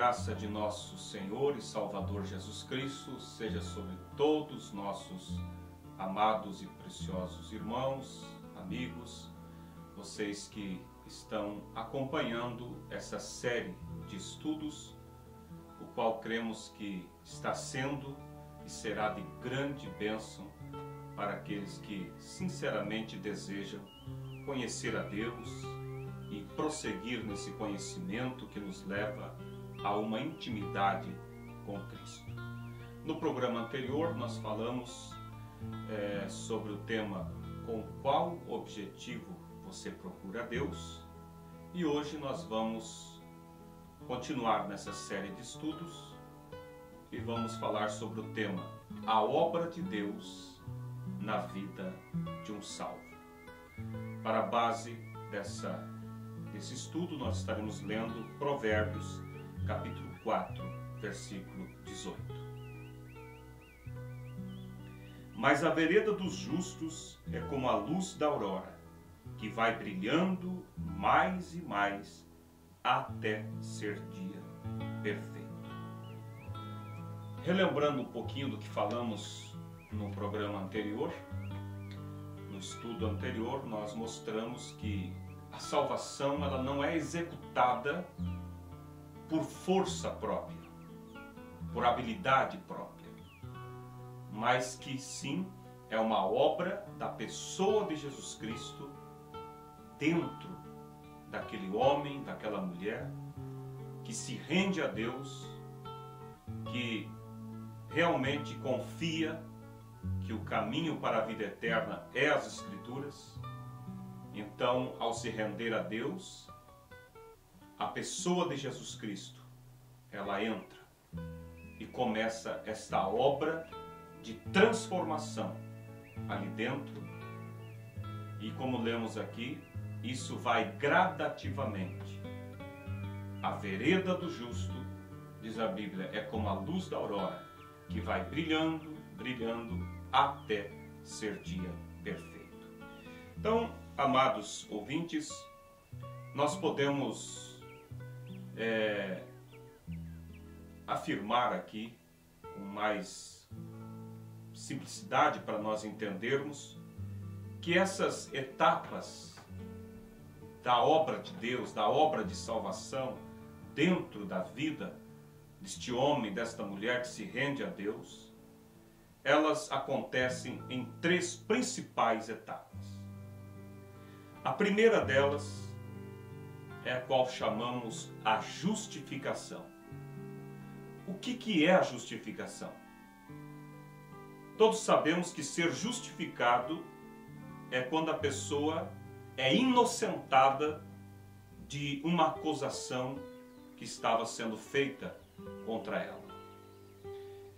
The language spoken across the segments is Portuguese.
graça de nosso Senhor e Salvador Jesus Cristo seja sobre todos nossos amados e preciosos irmãos, amigos, vocês que estão acompanhando essa série de estudos, o qual cremos que está sendo e será de grande bênção para aqueles que sinceramente desejam conhecer a Deus e prosseguir nesse conhecimento que nos leva a uma intimidade com Cristo. No programa anterior nós falamos sobre o tema com qual objetivo você procura Deus, e hoje nós vamos continuar nessa série de estudos e vamos falar sobre o tema a obra de Deus na vida de um salvo. Para a base desse estudo nós estaremos lendo Provérbios capítulo 4, versículo 18. Mas a vereda dos justos é como a luz da aurora, que vai brilhando mais e mais até ser dia perfeito. Relembrando um pouquinho do que falamos no programa anterior, no estudo anterior, nós mostramos que a salvação ela não é executada por força própria, por habilidade própria, mas que sim é uma obra da pessoa de Jesus Cristo dentro daquele homem, daquela mulher que se rende a Deus, que realmente confia que o caminho para a vida eterna é as Escrituras. Então, ao se render a Deus, a pessoa de Jesus Cristo, ela entra e começa esta obra de transformação ali dentro. E como lemos aqui, isso vai gradativamente. A vereda do justo, diz a Bíblia, é como a luz da aurora, que vai brilhando, brilhando, até ser dia perfeito. Então, amados ouvintes, nós podemos afirmar aqui com mais simplicidade para nós entendermos que essas etapas da obra de Deus, da obra de salvação dentro da vida deste homem, desta mulher que se rende a Deus, elas acontecem em três principais etapas. A primeira delas é a qual chamamos a justificação. O que é a justificação? Todos sabemos que ser justificado é quando a pessoa é inocentada de uma acusação que estava sendo feita contra ela.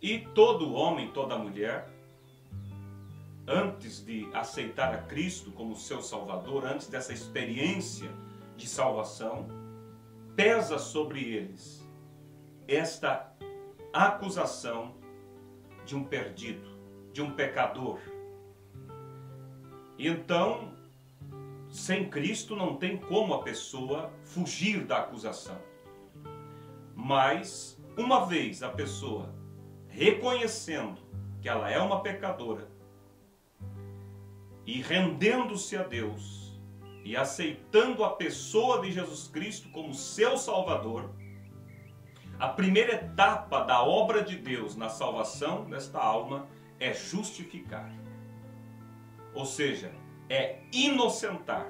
E todo homem, toda mulher, antes de aceitar a Cristo como seu Salvador, antes dessa experiência de salvação, pesa sobre eles esta acusação de um perdido, de um pecador. E então, sem Cristo não tem como a pessoa fugir da acusação. Mas, uma vez a pessoa reconhecendo que ela é uma pecadora e rendendo-se a Deus e aceitando a pessoa de Jesus Cristo como seu Salvador, a primeira etapa da obra de Deus na salvação desta alma é justificar. Ou seja, é inocentar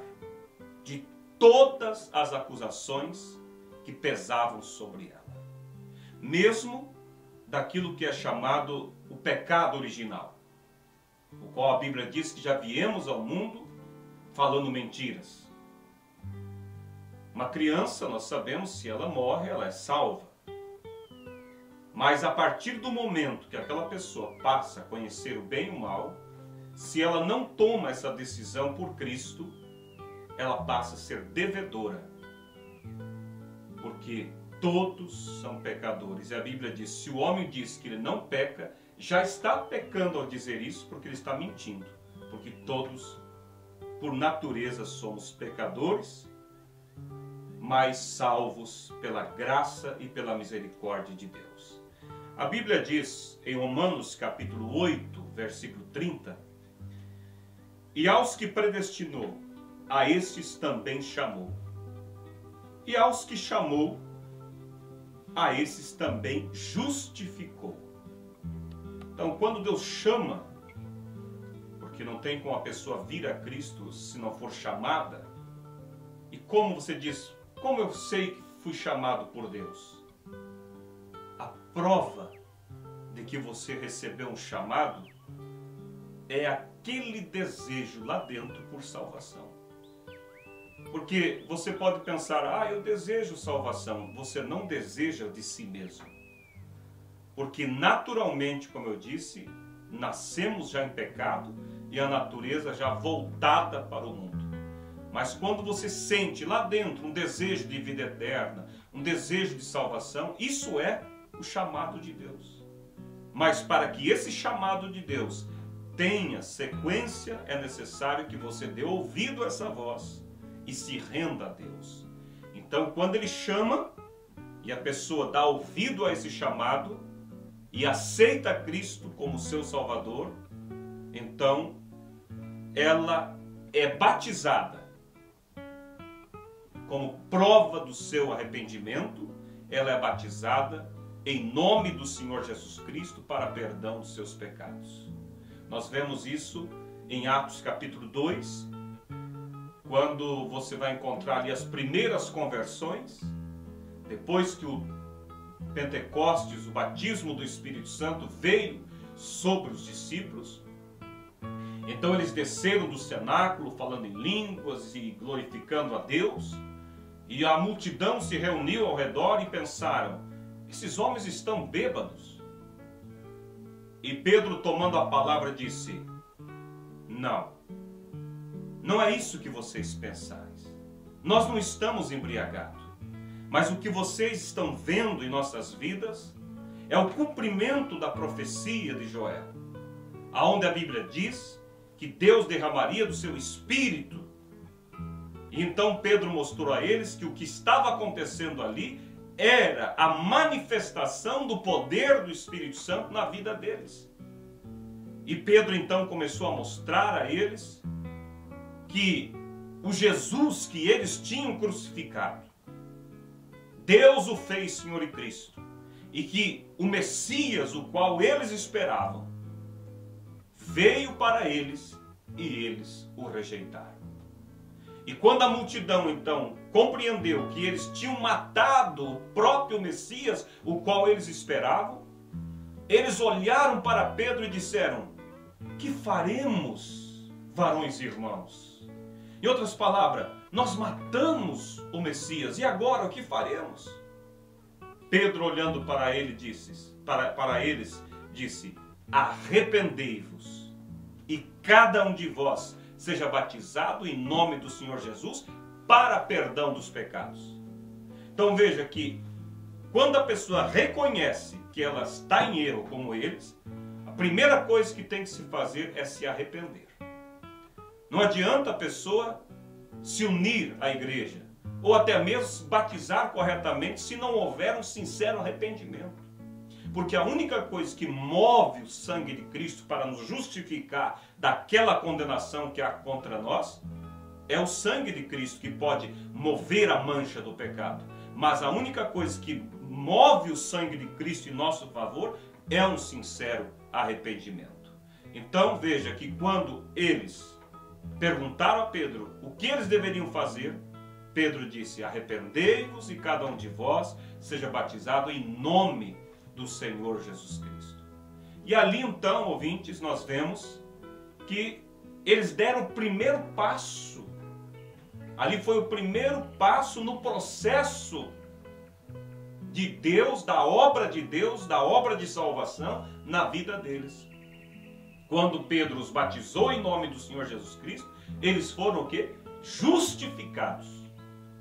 de todas as acusações que pesavam sobre ela. Mesmo daquilo que é chamado o pecado original, o qual a Bíblia diz que já viemos ao mundo falando mentiras. Uma criança, nós sabemos, se ela morre, ela é salva. Mas a partir do momento que aquela pessoa passa a conhecer o bem e o mal, se ela não toma essa decisão por Cristo, ela passa a ser devedora. Porque todos são pecadores. E a Bíblia diz, se o homem diz que ele não peca, já está pecando ao dizer isso, porque ele está mentindo. Porque todos, por natureza, somos pecadores mas salvos pela graça e pela misericórdia de Deus. A Bíblia diz em Romanos capítulo 8, versículo 30, e aos que predestinou, a estes também chamou. E aos que chamou, a esses também justificou. Então, quando Deus chama, porque não tem como a pessoa vir a Cristo se não for chamada, e como você diz, como eu sei que fui chamado por Deus? A prova de que você recebeu um chamado é aquele desejo lá dentro por salvação. Porque você pode pensar, eu desejo salvação. Você não deseja de si mesmo. Porque naturalmente, como eu disse, nascemos já em pecado e a natureza já voltada para o mundo. Mas quando você sente lá dentro um desejo de vida eterna, um desejo de salvação, isso é o chamado de Deus. Mas para que esse chamado de Deus tenha sequência, é necessário que você dê ouvido a essa voz e se renda a Deus. Então, quando Ele chama e a pessoa dá ouvido a esse chamado e aceita Cristo como seu Salvador, então ela é batizada como prova do seu arrependimento. Ela é batizada em nome do Senhor Jesus Cristo para perdão dos seus pecados. Nós vemos isso em Atos capítulo 2, quando você vai encontrar ali as primeiras conversões, depois que o Pentecostes, o batismo do Espírito Santo veio sobre os discípulos. Então eles desceram do cenáculo falando em línguas e glorificando a Deus, e a multidão se reuniu ao redor e pensaram, esses homens estão bêbados. E Pedro, tomando a palavra, disse, não é isso que vocês pensais. Nós não estamos embriagados. Mas o que vocês estão vendo em nossas vidas é o cumprimento da profecia de Joel, aonde a Bíblia diz que Deus derramaria do seu Espírito. E então Pedro mostrou a eles que o que estava acontecendo ali era a manifestação do poder do Espírito Santo na vida deles. E Pedro então começou a mostrar a eles que o Jesus que eles tinham crucificado, Deus o fez Senhor e Cristo, e que o Messias, o qual eles esperavam, veio para eles e eles o rejeitaram. E quando a multidão então compreendeu que eles tinham matado o próprio Messias, o qual eles esperavam, eles olharam para Pedro e disseram, que faremos, varões e irmãos? Em outras palavras, nós matamos o Messias, e agora o que faremos? Pedro, olhando para ele, para eles, disse, arrependei-vos, e cada um de vós seja batizado em nome do Senhor Jesus para perdão dos pecados. Então veja que quando a pessoa reconhece que ela está em erro como eles, a primeira coisa que tem que se fazer é se arrepender. Não adianta a pessoa se unir à igreja, ou até mesmo se batizar corretamente, se não houver um sincero arrependimento. Porque a única coisa que move o sangue de Cristo para nos justificar daquela condenação que há contra nós, é o sangue de Cristo que pode mover a mancha do pecado. Mas a única coisa que move o sangue de Cristo em nosso favor é um sincero arrependimento. Então veja que quando eles perguntaram a Pedro o que eles deveriam fazer, Pedro disse, arrependei-vos e cada um de vós seja batizado em nome do Senhor Jesus Cristo. E ali então, ouvintes, nós vemos que eles deram o primeiro passo. Ali foi o primeiro passo no processo de Deus, da obra de salvação na vida deles. Quando Pedro os batizou em nome do Senhor Jesus Cristo, eles foram o quê? Justificados.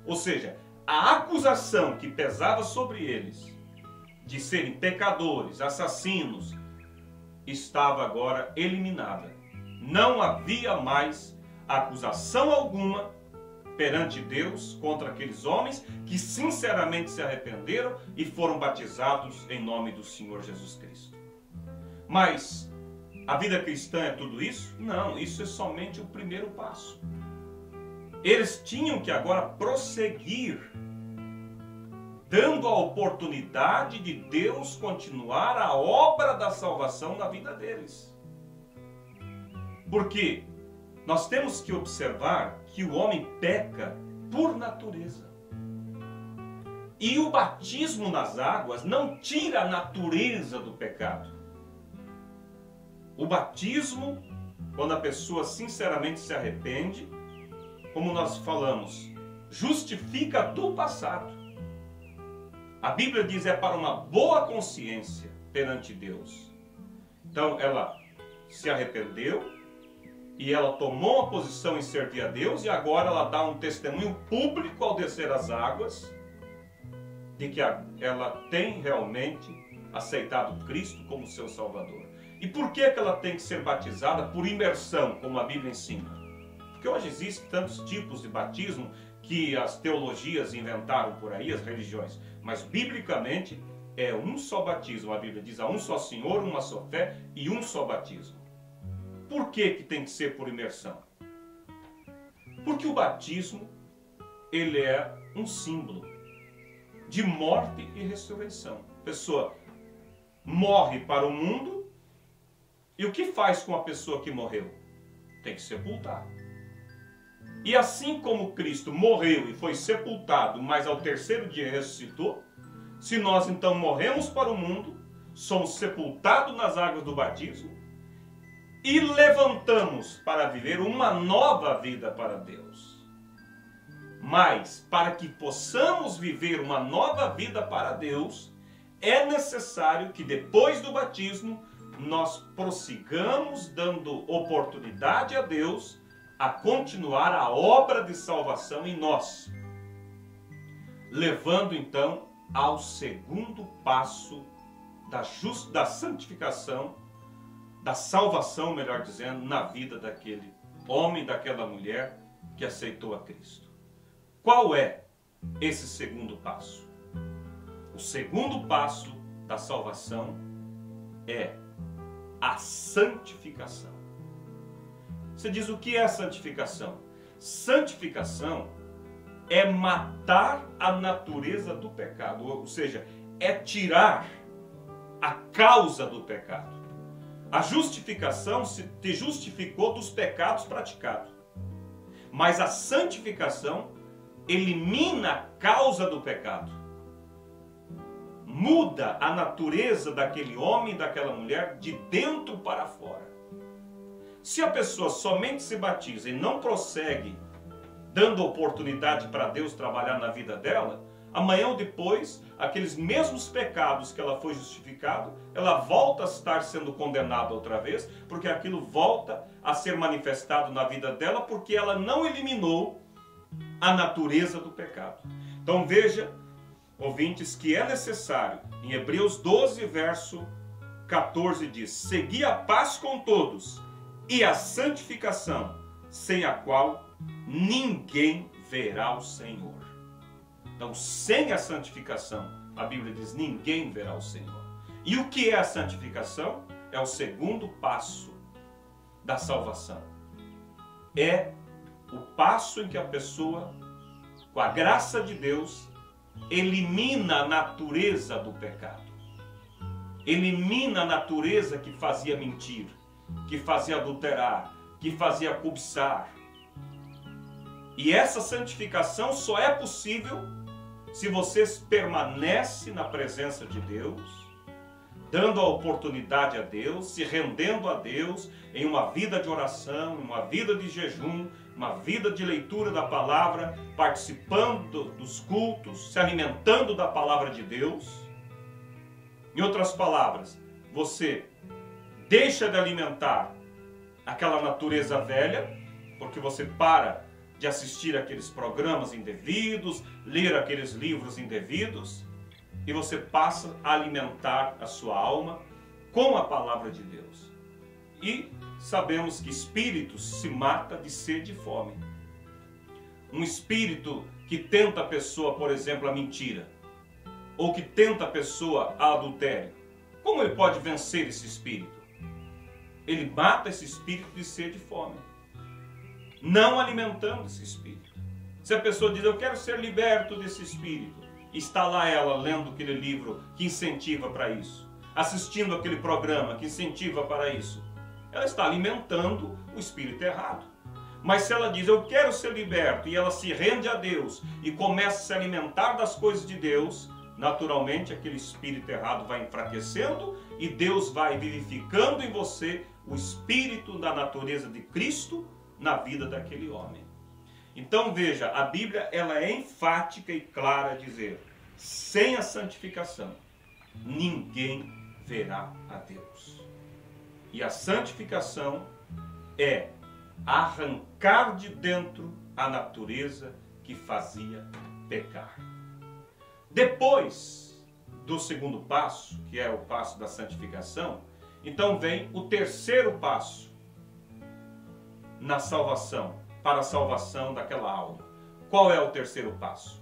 Ou seja, a acusação que pesava sobre eles de serem pecadores, assassinos, estava agora eliminada. Não havia mais acusação alguma perante Deus contra aqueles homens que sinceramente se arrependeram e foram batizados em nome do Senhor Jesus Cristo. Mas a vida cristã é tudo isso? Não, isso é somente o primeiro passo. Eles tinham que agora prosseguir, dando a oportunidade de Deus continuar a obra da salvação na vida deles. Porque nós temos que observar que o homem peca por natureza. E o batismo nas águas não tira a natureza do pecado. O batismo, quando a pessoa sinceramente se arrepende, como nós falamos, justifica do passado. A Bíblia diz é para uma boa consciência perante Deus. Então ela se arrependeu e ela tomou uma posição em servir a Deus e agora ela dá um testemunho público ao descer as águas de que ela tem realmente aceitado Cristo como seu Salvador. E por que ela tem que ser batizada? Por imersão, como a Bíblia ensina. Porque hoje existem tantos tipos de batismo que as teologias inventaram por aí, as religiões. Mas, biblicamente, é um só batismo. A Bíblia diz, há um só Senhor, uma só fé e um só batismo. Por que tem que ser por imersão? Porque o batismo, ele é um símbolo de morte e ressurreição. A pessoa morre para o mundo e o que faz com a pessoa que morreu? Tem que sepultar. E assim como Cristo morreu e foi sepultado, mas ao terceiro dia ressuscitou, se nós então morremos para o mundo, somos sepultados nas águas do batismo e levantamos para viver uma nova vida para Deus. Mas, para que possamos viver uma nova vida para Deus, é necessário que depois do batismo nós prossigamos dando oportunidade a Deus a continuar a obra de salvação em nós, levando então ao segundo passo da santificação, da salvação, melhor dizendo, na vida daquele homem, daquela mulher que aceitou a Cristo. Qual é esse segundo passo? O segundo passo da salvação é a santificação. Você diz, o que é a santificação? Santificação é matar a natureza do pecado, ou seja, é tirar a causa do pecado. A justificação te justificou dos pecados praticados, mas a santificação elimina a causa do pecado. Muda a natureza daquele homem e daquela mulher de dentro para fora. Se a pessoa somente se batiza e não prossegue dando oportunidade para Deus trabalhar na vida dela, amanhã ou depois, aqueles mesmos pecados que ela foi justificada, ela volta a estar sendo condenada outra vez, porque aquilo volta a ser manifestado na vida dela, porque ela não eliminou a natureza do pecado. Então veja, ouvintes, que é necessário, em Hebreus 12, verso 14 diz, segui a paz com todos e a santificação, sem a qual ninguém verá o Senhor. Então, sem a santificação, a Bíblia diz, ninguém verá o Senhor. E o que é a santificação? É o segundo passo da salvação. É o passo em que a pessoa, com a graça de Deus, elimina a natureza do pecado. Elimina a natureza que fazia mentir, que fazia adulterar, que fazia cobiçar. E essa santificação só é possível se você permanece na presença de Deus, dando a oportunidade a Deus, se rendendo a Deus em uma vida de oração, em uma vida de jejum, uma vida de leitura da palavra, participando dos cultos, se alimentando da palavra de Deus. Em outras palavras, você deixa de alimentar aquela natureza velha, porque você para de assistir aqueles programas indevidos, ler aqueles livros indevidos, e você passa a alimentar a sua alma com a palavra de Deus. E sabemos que espíritos se mata de sede e fome. um espírito que tenta a pessoa, por exemplo, a mentira, ou que tenta a pessoa a adultério, como ele pode vencer esse espírito? Ele mata esse espírito de sede e fome, não alimentando esse espírito. Se a pessoa diz, eu quero ser liberto desse espírito, está lá ela lendo aquele livro que incentiva para isso, assistindo aquele programa que incentiva para isso, ela está alimentando o espírito errado. Mas se ela diz, eu quero ser liberto, e ela se rende a Deus e começa a se alimentar das coisas de Deus, naturalmente aquele espírito errado vai enfraquecendo e Deus vai vivificando em você o espírito da natureza de Cristo na vida daquele homem. Então veja, a Bíblia ela é enfática e clara a dizer, sem a santificação, ninguém verá a Deus. E a santificação é arrancar de dentro a natureza que fazia pecar. Depois do segundo passo, que é o passo da santificação, então vem o terceiro passo na salvação, para a salvação daquela alma. Qual é o terceiro passo?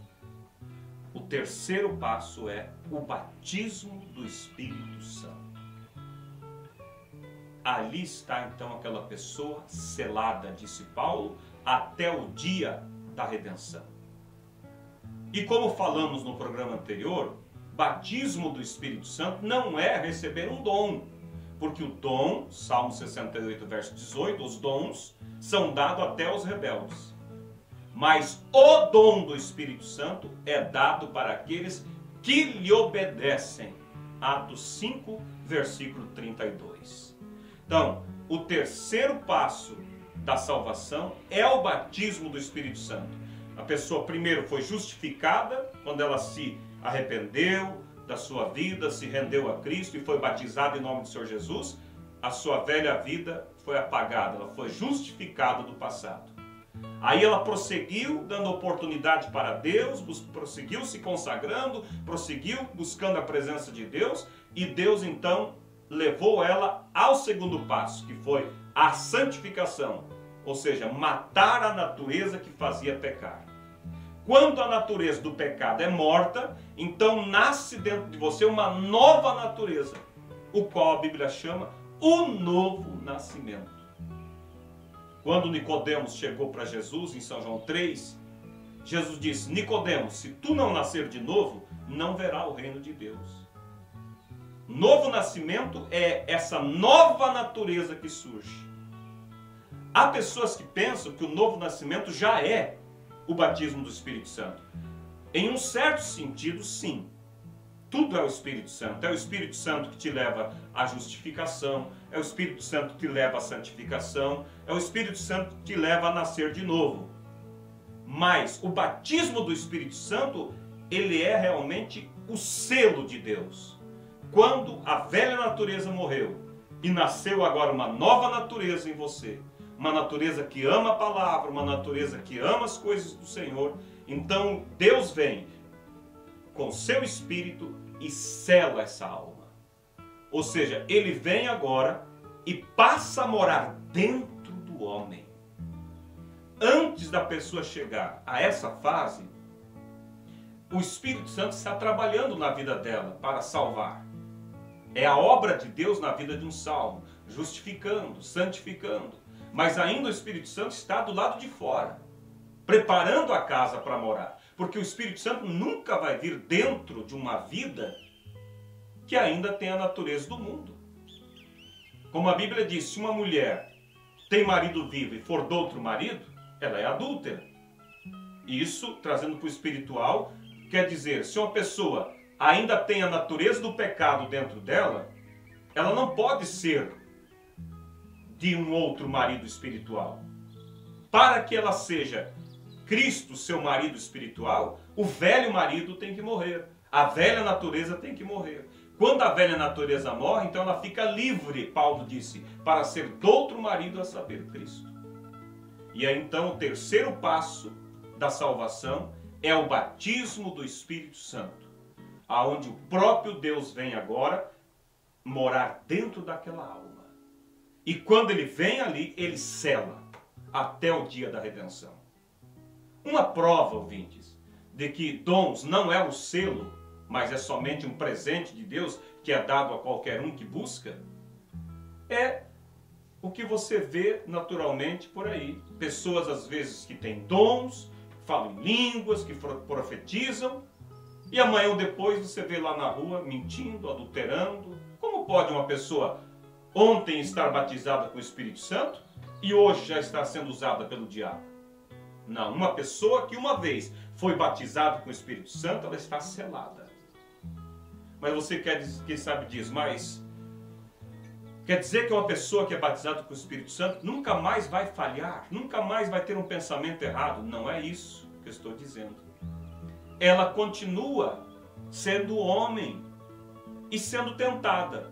O terceiro passo é o batismo do Espírito Santo. Ali está então aquela pessoa selada, disse Paulo, até o dia da redenção. E como falamos no programa anterior, batismo do Espírito Santo não é receber um dom, porque o dom, Salmo 68, verso 18, os dons são dados até aos rebeldes. Mas o dom do Espírito Santo é dado para aqueles que lhe obedecem. Atos 5, versículo 32. Então, o terceiro passo da salvação é o batismo do Espírito Santo. A pessoa primeiro foi justificada quando ela se arrependeu da sua vida, se rendeu a Cristo e foi batizada em nome do Senhor Jesus. A sua velha vida foi apagada, ela foi justificada do passado. Aí ela prosseguiu dando oportunidade para Deus, prosseguiu se consagrando, prosseguiu buscando a presença de Deus, e Deus então levou ela ao segundo passo, que foi a santificação, ou seja, matar a natureza que fazia pecar. Quando a natureza do pecado é morta, então nasce dentro de você uma nova natureza, o qual a Bíblia chama o novo nascimento. Quando Nicodemos chegou para Jesus em São João 3, Jesus disse, Nicodemos, se tu não nascer de novo, não verá o reino de Deus. Novo nascimento é essa nova natureza que surge. Há pessoas que pensam que o novo nascimento já é o batismo do Espírito Santo. Em um certo sentido, sim. Tudo é o Espírito Santo. É o Espírito Santo que te leva à justificação. É o Espírito Santo que te leva à santificação. É o Espírito Santo que te leva a nascer de novo. Mas o batismo do Espírito Santo, ele é realmente o selo de Deus. Quando a velha natureza morreu e nasceu agora uma nova natureza em você, uma natureza que ama a palavra, uma natureza que ama as coisas do Senhor, então Deus vem com seu Espírito e sela essa alma. Ou seja, ele vem agora e passa a morar dentro do homem. Antes da pessoa chegar a essa fase, o Espírito Santo está trabalhando na vida dela para salvar. É a obra de Deus na vida de um salvo, justificando, santificando. Mas ainda o Espírito Santo está do lado de fora, preparando a casa para morar. Porque o Espírito Santo nunca vai vir dentro de uma vida que ainda tem a natureza do mundo. Como a Bíblia diz, se uma mulher tem marido vivo e for de outro marido, ela é adúltera. Isso, trazendo para o espiritual, quer dizer, se uma pessoa ainda tem a natureza do pecado dentro dela, ela não pode ser de um outro marido espiritual. Para que ela seja Cristo, seu marido espiritual, o velho marido tem que morrer. A velha natureza tem que morrer. Quando a velha natureza morre, então ela fica livre, Paulo disse, para ser de outro marido, a saber, Cristo. E aí então o terceiro passo da salvação é o batismo do Espírito Santo, aonde o próprio Deus vem agora morar dentro daquela alma. E quando ele vem ali, ele sela até o dia da redenção. Uma prova, ouvintes, de que dons não é o selo, mas é somente um presente de Deus que é dado a qualquer um que busca, é o que você vê naturalmente por aí. Pessoas às vezes que têm dons, falam em línguas, que profetizam, e amanhã ou depois você vê lá na rua mentindo, adulterando. Como pode uma pessoa ontem estar batizada com o Espírito Santo e hoje já está sendo usada pelo diabo? Não, uma pessoa que uma vez foi batizada com o Espírito Santo, ela está selada. Mas você quem sabe diz, mas quer dizer que uma pessoa que é batizada com o Espírito Santo nunca mais vai falhar, nunca mais vai ter um pensamento errado? Não é isso que eu estou dizendo. Ela continua sendo homem e sendo tentada.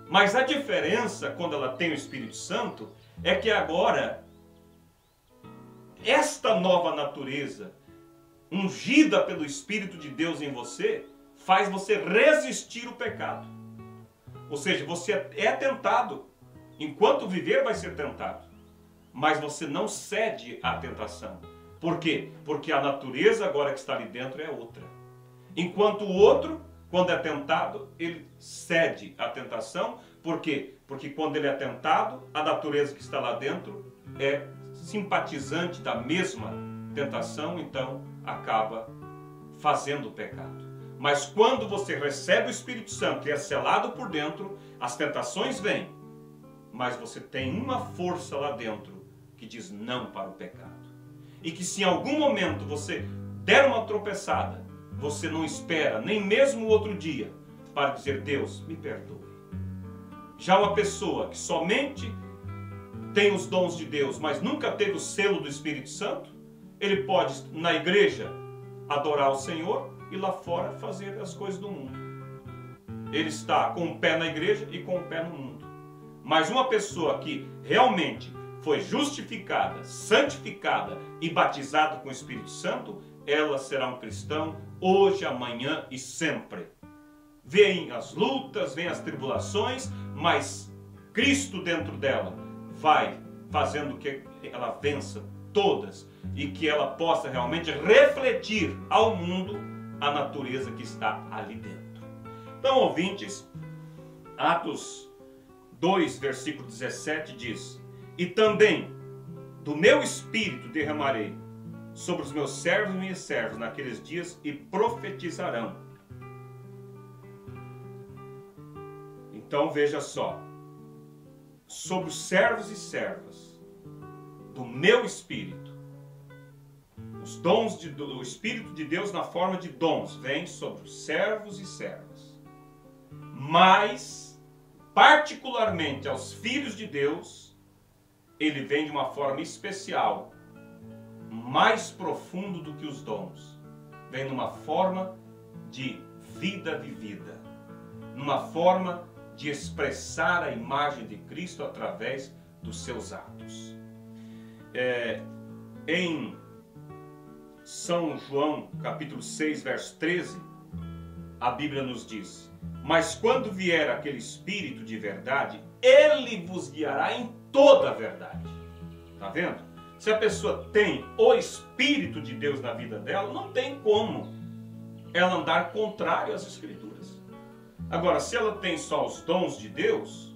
Mas a diferença quando ela tem o Espírito Santo é que agora esta nova natureza, ungida pelo Espírito de Deus em você, faz você resistir o pecado. Ou seja, você é tentado. Enquanto viver vai ser tentado. Mas você não cede à tentação. Por quê? Porque a natureza agora que está ali dentro é outra. Enquanto o outro, quando é tentado, ele cede à tentação. Por quê? Porque quando ele é tentado, a natureza que está lá dentro é simpatizante da mesma tentação, então acaba fazendo o pecado. Mas quando você recebe o Espírito Santo e é selado por dentro, as tentações vêm, mas você tem uma força lá dentro que diz não para o pecado. E que se em algum momento você der uma tropeçada, você não espera nem mesmo o outro dia para dizer: Deus, me perdoe. Já uma pessoa que somente tem os dons de Deus, mas nunca teve o selo do Espírito Santo, ele pode na igreja adorar o Senhor e lá fora fazer as coisas do mundo. Ele está com o pé na igreja e com o pé no mundo. Mas uma pessoa que realmente foi justificada, santificada e batizada com o Espírito Santo, ela será um cristão hoje, amanhã e sempre. Vêm as lutas, vêm as tribulações, mas Cristo dentro dela vai fazendo que ela vença todas e que ela possa realmente refletir ao mundo a natureza que está ali dentro. Então, ouvintes, Atos 2, versículo 17 diz: e também do meu espírito derramarei sobre os meus servos e minhas servas naqueles dias e profetizarão. Então veja só, sobre os servos e servas do meu espírito, os dons do Espírito de Deus na forma de dons vem sobre os servos e servas, mas particularmente aos filhos de Deus ele vem de uma forma especial, mais profundo do que os dons. Vem numa forma de vida vivida, numa forma de expressar a imagem de Cristo através dos seus atos. Em São João, capítulo 6, verso 13, a Bíblia nos diz: mas quando vier aquele Espírito de verdade, ele vos guiará em toda a verdade. Está vendo? Se a pessoa tem o Espírito de Deus na vida dela, não tem como ela andar contrário às Escrituras. Agora, se ela tem só os dons de Deus,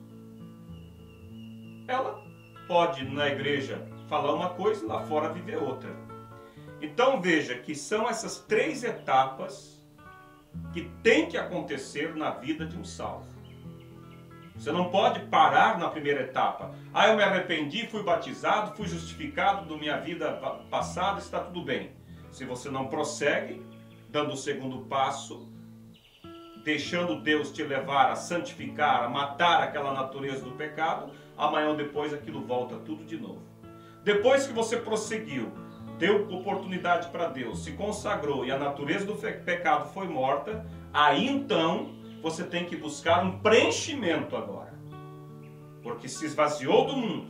ela pode na igreja falar uma coisa e lá fora viver outra. Então veja que são essas três etapas que tem que acontecer na vida de um salvo. Você não pode parar na primeira etapa. Ah, eu me arrependi, fui batizado, fui justificado da minha vida passada, está tudo bem. Se você não prossegue, dando o segundo passo, deixando Deus te levar a santificar, a matar aquela natureza do pecado, amanhã ou depois aquilo volta tudo de novo. Depois que você prosseguiu, deu oportunidade para Deus, se consagrou e a natureza do pecado foi morta, aí então você tem que buscar um preenchimento agora. Porque se esvaziou do mundo.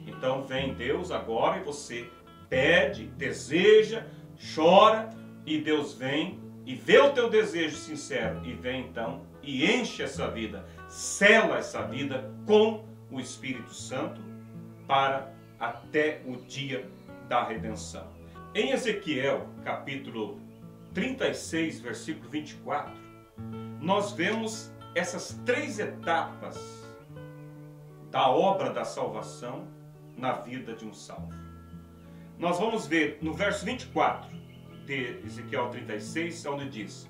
Então vem Deus agora e você pede, deseja, chora e Deus vem e vê o teu desejo sincero e vem então e enche essa vida, sela essa vida com o Espírito Santo para até o dia da redenção. Em Ezequiel, capítulo 36, versículo 24, nós vemos essas 3 etapas da obra da salvação na vida de um salvo. Nós vamos ver no verso 24 de Ezequiel 36, onde diz: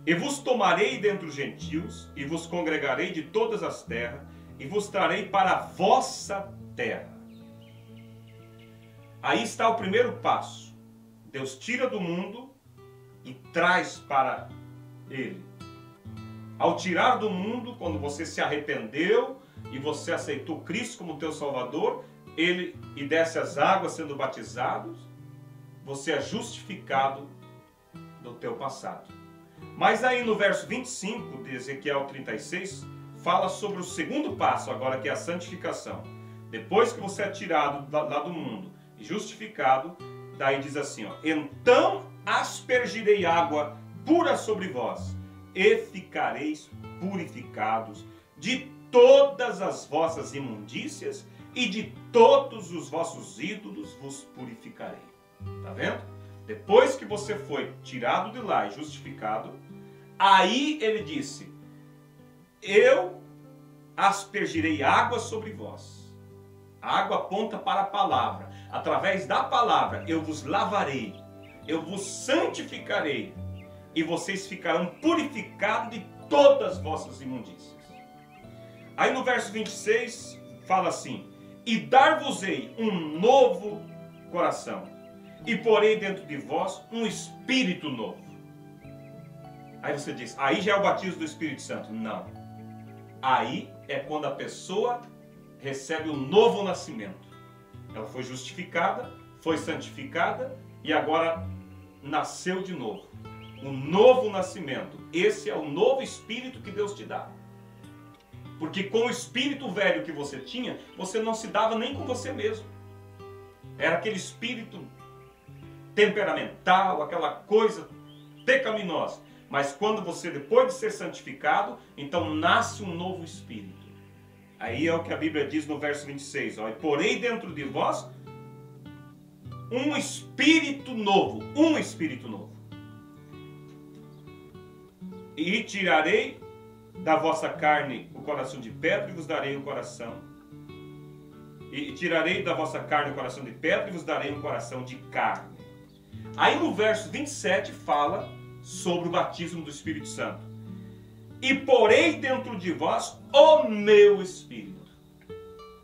E vos tomarei dentre os gentios, e vos congregarei de todas as terras, e vos trarei para a vossa terra. Aí está o primeiro passo. Deus tira do mundo e traz para ele. Ao tirar do mundo, quando você se arrependeu e você aceitou Cristo como teu Salvador, ele e desce as águas sendo batizados, você é justificado do teu passado. Mas aí no verso 25 de Ezequiel 36, fala sobre o segundo passo agora, que é a santificação. Depois que você é tirado lá do mundo e justificado, daí diz assim, ó: Então aspergirei água pura sobre vós, e ficareis purificados de todas as vossas imundícias, e de todos os vossos ídolos vos purificarei. Está vendo? Depois que você foi tirado de lá e justificado, aí ele disse: Eu aspergirei água sobre vós. A água aponta para a palavra. Através da palavra eu vos lavarei, eu vos santificarei, e vocês ficarão purificados de todas as vossas imundícias. Aí no verso 26 fala assim: E dar-vos-ei um novo coração, e porei dentro de vós um espírito novo. Aí você diz: aí já é o batismo do Espírito Santo. Não. Aí é quando a pessoa recebe um novo nascimento. Ela foi justificada, foi santificada e agora nasceu de novo. Um novo nascimento. Esse é o novo espírito que Deus te dá. Porque com o espírito velho que você tinha, você não se dava nem com você mesmo. Era aquele espírito temperamental, aquela coisa pecaminosa. Mas quando você, depois de ser santificado, então nasce um novo espírito. Aí é o que a Bíblia diz no verso 26. Ó, E porei dentro de vós um espírito novo. Um espírito novo. E tirarei da vossa carne o coração de pedra, e vos darei um coração. E tirarei da vossa carne o coração de pedra, e vos darei um coração de carne. Aí no verso 27 fala sobre o batismo do Espírito Santo. E porei dentro de vós o meu Espírito.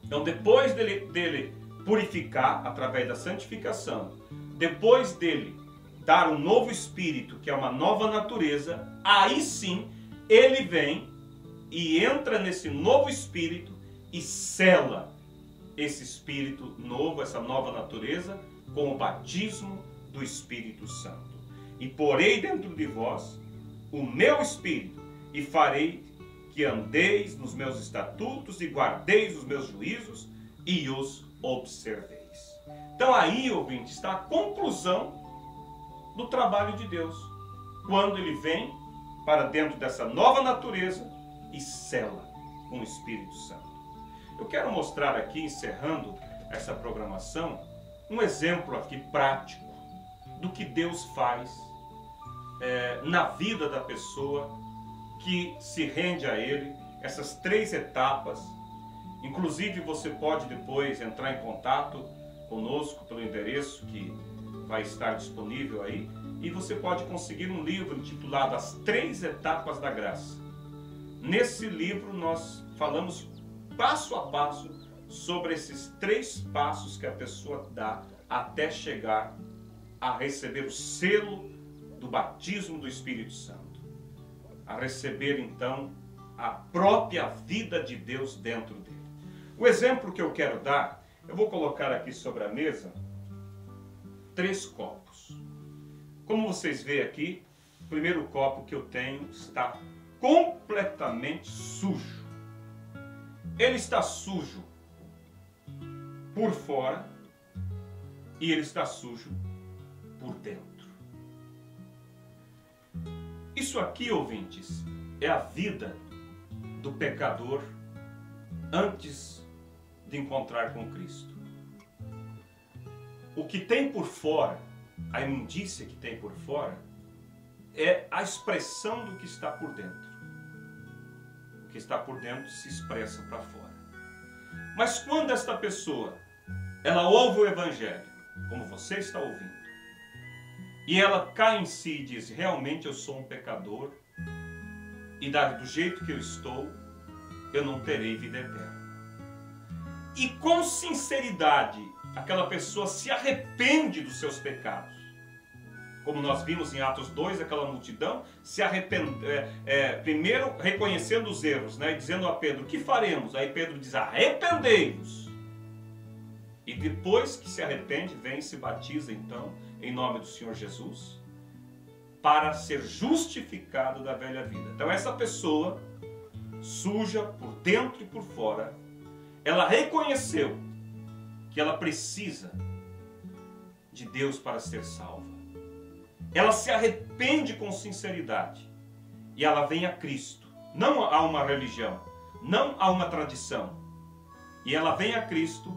Então depois dele purificar através da santificação, depois dele dar um novo Espírito, que é uma nova natureza, aí sim ele vem e entra nesse novo Espírito e sela esse Espírito novo, essa nova natureza, com o batismo do Espírito Santo. E porei dentro de vós o meu Espírito, e farei que andeis nos meus estatutos e guardeis os meus juízos e os observeis. Então aí, ouvinte, está a conclusão do trabalho de Deus, quando ele vem para dentro dessa nova natureza e sela com o Espírito Santo. Eu quero mostrar aqui, encerrando essa programação, um exemplo aqui prático do que Deus faz na vida da pessoa que se rende a Ele, essas 3 etapas. Inclusive você pode depois entrar em contato conosco pelo endereço que vai estar disponível aí, e você pode conseguir um livro intitulado As 3 Etapas da Graça. Nesse livro nós falamos passo a passo sobre esses 3 passos que a pessoa dá até chegar a receber o selo do batismo do Espírito Santo, a receber então a própria vida de Deus dentro dele. O exemplo que eu quero dar, eu vou colocar aqui sobre a mesa 3 copos. Como vocês veem aqui, o primeiro copo que eu tenho está completamente sujo. Ele está sujo por fora e ele está sujo por dentro. Isso aqui, ouvintes, é a vida do pecador antes de encontrar com Cristo. O que tem por fora a imundícia que tem por fora é a expressão do que está por dentro. O que está por dentro se expressa para fora. Mas quando esta pessoa, ela ouve o Evangelho, como você está ouvindo, e ela cai em si e diz, realmente eu sou um pecador, e do jeito que eu estou, eu não terei vida eterna. E com sinceridade, aquela pessoa se arrepende dos seus pecados. Como nós vimos em Atos 2, aquela multidão se primeiro reconhecendo os erros, né? E dizendo a Pedro, o que faremos? Aí Pedro diz, arrependei-vos. E depois que se arrepende, vem e se batiza então, em nome do Senhor Jesus, para ser justificado da velha vida. Então essa pessoa, suja por dentro e por fora, ela reconheceu que ela precisa de Deus para ser salva. Ela se arrepende com sinceridade e ela vem a Cristo. Não a uma religião, não a uma tradição. E ela vem a Cristo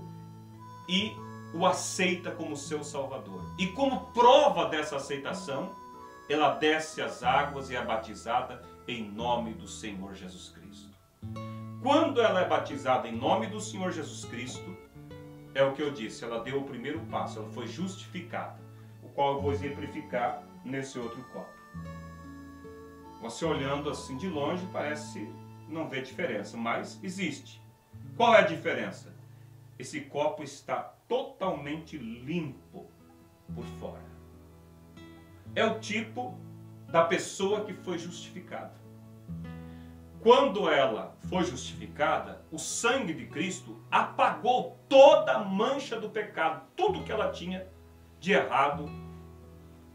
e o aceita como seu Salvador. E como prova dessa aceitação, ela desce as águas e é batizada em nome do Senhor Jesus Cristo. Quando ela é batizada em nome do Senhor Jesus Cristo, é o que eu disse, ela deu o primeiro passo, ela foi justificada, o qual eu vou exemplificar nesse outro copo. Você olhando assim de longe parece não ver diferença, mas existe. Qual é a diferença? Esse copo está totalmente limpo por fora. É o tipo da pessoa que foi justificada. Quando ela foi justificada, o sangue de Cristo apagou toda a mancha do pecado, tudo que ela tinha de errado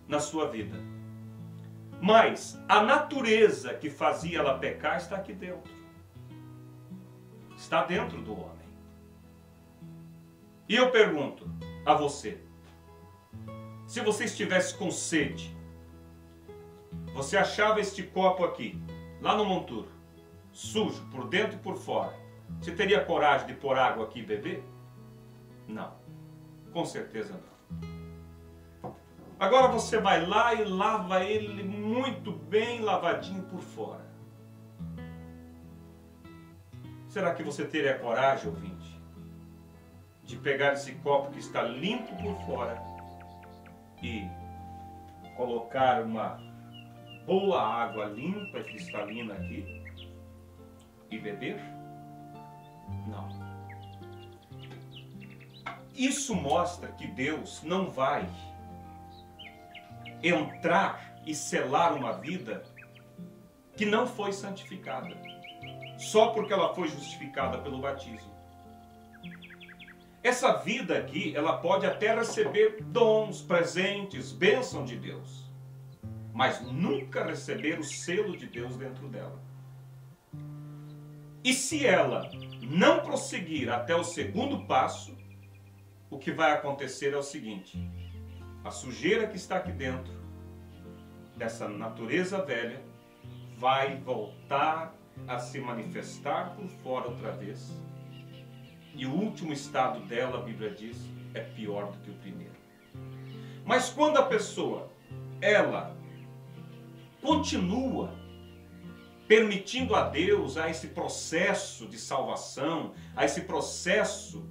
na sua vida. Mas a natureza que fazia ela pecar está aqui dentro. Está dentro do homem. E eu pergunto a você, se você estivesse com sede, você achava este copo aqui, lá no monturo, sujo, por dentro e por fora, você teria coragem de pôr água aqui e beber? Não, com certeza não. Agora você vai lá e lava ele muito bem lavadinho por fora. Será que você teria coragem, ouvinte, de pegar esse copo que está limpo por fora e colocar uma boa água limpa e cristalina aqui e beber? Não. Isso mostra que Deus não vai entrar e selar uma vida que não foi santificada, só porque ela foi justificada pelo batismo. Essa vida aqui, ela pode até receber dons, presentes, bênção de Deus, mas nunca receber o selo de Deus dentro dela. E se ela não prosseguir até o segundo passo, o que vai acontecer é o seguinte: a sujeira que está aqui dentro, dessa natureza velha, vai voltar a se manifestar por fora outra vez. E o último estado dela, a Bíblia diz, é pior do que o primeiro. Mas quando a pessoa, ela continua permitindo a Deus, a esse processo de salvação, a esse processo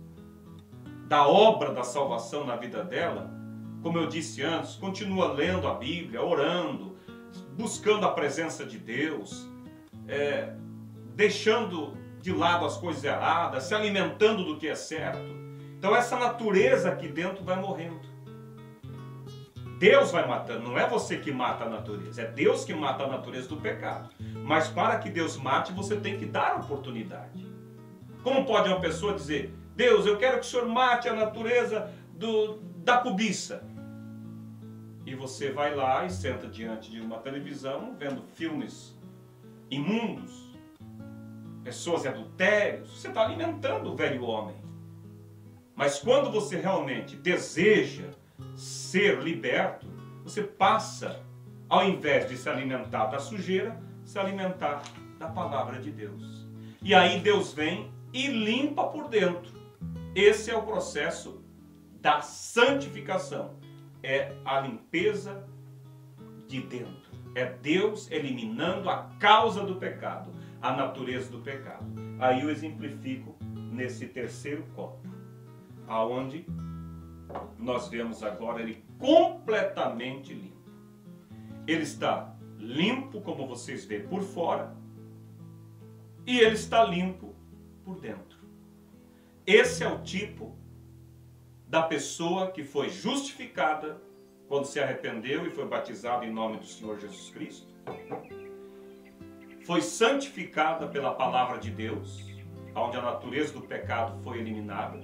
da obra da salvação na vida dela, como eu disse antes, continua lendo a Bíblia, orando, buscando a presença de Deus, deixando de lado as coisas erradas, se alimentando do que é certo. Então essa natureza aqui dentro vai morrendo. Deus vai matando, não é você que mata a natureza, é Deus que mata a natureza do pecado. Mas para que Deus mate, você tem que dar a oportunidade. Como pode uma pessoa dizer, Deus, eu quero que o Senhor mate a natureza da cobiça? E você vai lá e senta diante de uma televisão, vendo filmes imundos, pessoas em adultérios, você está alimentando o velho homem. Mas quando você realmente deseja ser liberto, você passa, ao invés de se alimentar da sujeira, se alimentar da palavra de Deus. E aí Deus vem e limpa por dentro. Esse é o processo da santificação. é a limpeza de dentro. É Deus eliminando a causa do pecado, a natureza do pecado. Aí eu exemplifico nesse terceiro copo, aonde nós vemos agora ele completamente limpo. Ele está limpo, como vocês veem, por fora, e ele está limpo por dentro. Esse é o tipo da pessoa que foi justificada quando se arrependeu e foi batizado em nome do Senhor Jesus Cristo. Foi santificada pela palavra de Deus, onde a natureza do pecado foi eliminada.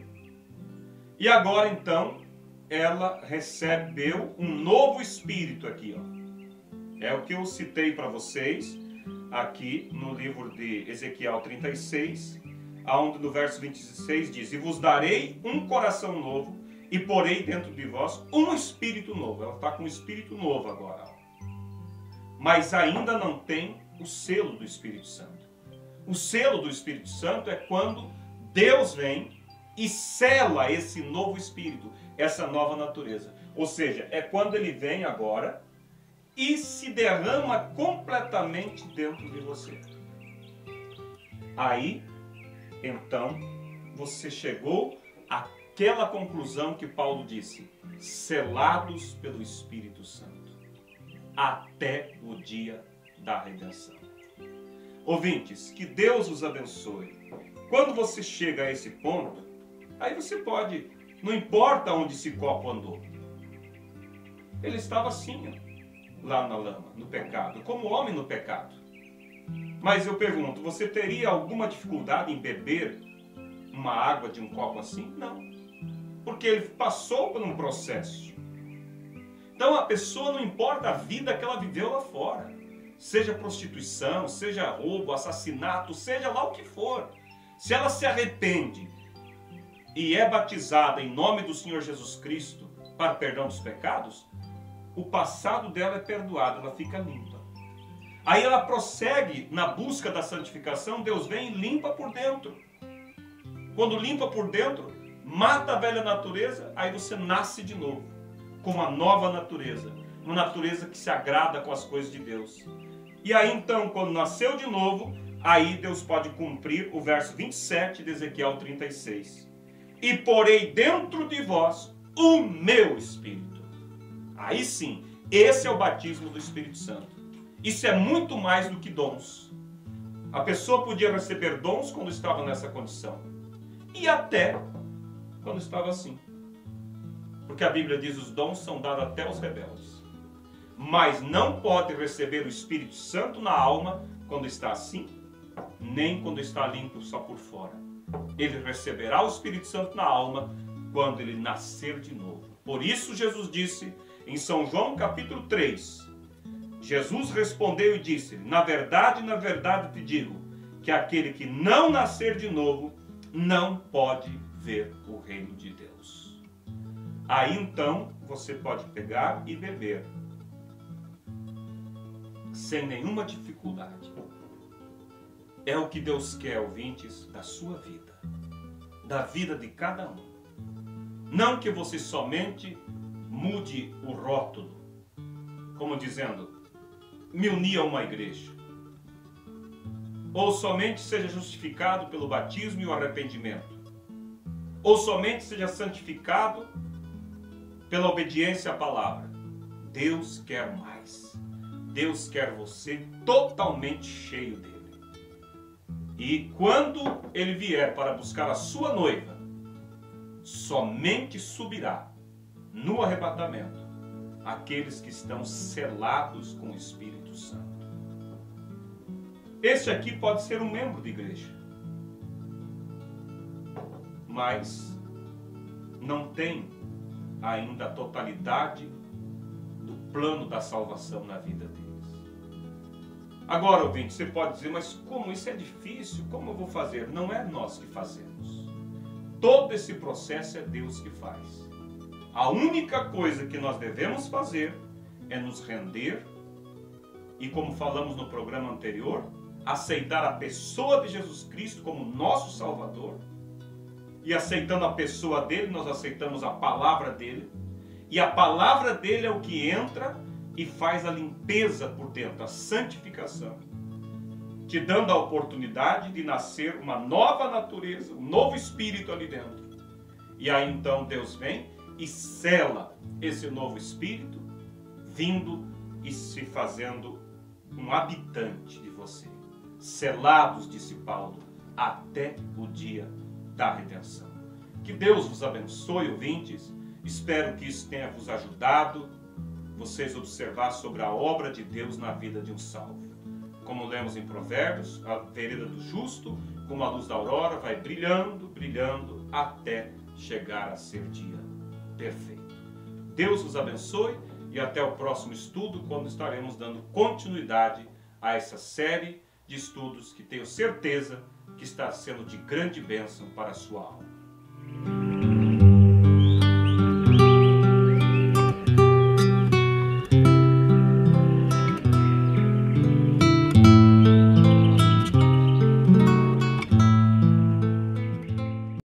E agora então ela recebeu um novo espírito aqui, ó. É o que eu citei para vocês aqui no livro de Ezequiel 36, onde no verso 26 diz: e vos darei um coração novo e porei dentro de vós um espírito novo. Ela está com um espírito novo agora, ó. Mas ainda não tem o selo do Espírito Santo. O selo do Espírito Santo é quando Deus vem e sela esse novo espírito, essa nova natureza. Ou seja, é quando ele vem agora e se derrama completamente dentro de você. Aí, então, você chegou àquela conclusão que Paulo disse: selados pelo Espírito Santo, até o dia da redenção. Ouvintes, que Deus os abençoe. Quando você chega a esse ponto, aí você pode, não importa onde esse copo andou, ele estava assim, ó, lá na lama, no pecado, como homem no pecado. Mas eu pergunto, você teria alguma dificuldade em beber uma água de um copo assim? Não, porque ele passou por um processo. Então a pessoa, não importa a vida que ela viveu lá fora, seja prostituição, seja roubo, assassinato, seja lá o que for, se ela se arrepende e é batizada em nome do Senhor Jesus Cristo para o perdão dos pecados, o passado dela é perdoado, ela fica limpa. Aí ela prossegue na busca da santificação, Deus vem e limpa por dentro. Quando limpa por dentro, mata a velha natureza, aí você nasce de novo, com uma nova natureza, uma natureza que se agrada com as coisas de Deus. E aí então, quando nasceu de novo, aí Deus pode cumprir o verso 27 de Ezequiel 36. E porei dentro de vós o meu Espírito. Aí sim, esse é o batismo do Espírito Santo. Isso é muito mais do que dons. A pessoa podia receber dons quando estava nessa condição. E até quando estava assim. Porque a Bíblia diz: os dons são dados até aos rebeldes. Mas não pode receber o Espírito Santo na alma quando está assim, nem quando está limpo só por fora. Ele receberá o Espírito Santo na alma quando ele nascer de novo. Por isso Jesus disse em São João capítulo 3, Jesus respondeu e disse-lhe: na verdade te digo, que aquele que não nascer de novo não pode ver o reino de Deus. Aí então você pode pegar e beber sem nenhuma dificuldade. É o que Deus quer, ouvintes, da sua vida, da vida de cada um. Não que você somente mude o rótulo, como dizendo, me unir a uma igreja, ou somente seja justificado pelo batismo e o arrependimento, ou somente seja santificado pela obediência à palavra. Deus quer mais. Deus quer você totalmente cheio dele. E quando ele vier para buscar a sua noiva, somente subirá no arrebatamento aqueles que estão selados com o Espírito Santo. Este aqui pode ser um membro de igreja, mas não tem ainda a totalidade do plano da salvação na vida deles. Agora, ouvinte, você pode dizer, mas como isso é difícil? Como eu vou fazer? Não é nós que fazemos. Todo esse processo é Deus que faz. A única coisa que nós devemos fazer é nos render e, como falamos no programa anterior, aceitar a pessoa de Jesus Cristo como nosso Salvador. E aceitando a pessoa dele, nós aceitamos a palavra dele. E a palavra dele é o que entra e faz a limpeza por dentro, a santificação, te dando a oportunidade de nascer uma nova natureza, um novo espírito ali dentro. E aí então Deus vem e sela esse novo espírito, vindo e se fazendo um habitante de você. Selados, disse Paulo, até o dia da redenção. Que Deus vos abençoe, ouvintes. Espero que isso tenha vos ajudado, vocês observar sobre a obra de Deus na vida de um salvo. Como lemos em Provérbios, a vereda do justo, como a luz da aurora, vai brilhando, brilhando, até chegar a ser dia perfeito. Deus vos abençoe e até o próximo estudo, quando estaremos dando continuidade a essa série de estudos que tenho certeza que está sendo de grande bênção para a sua alma.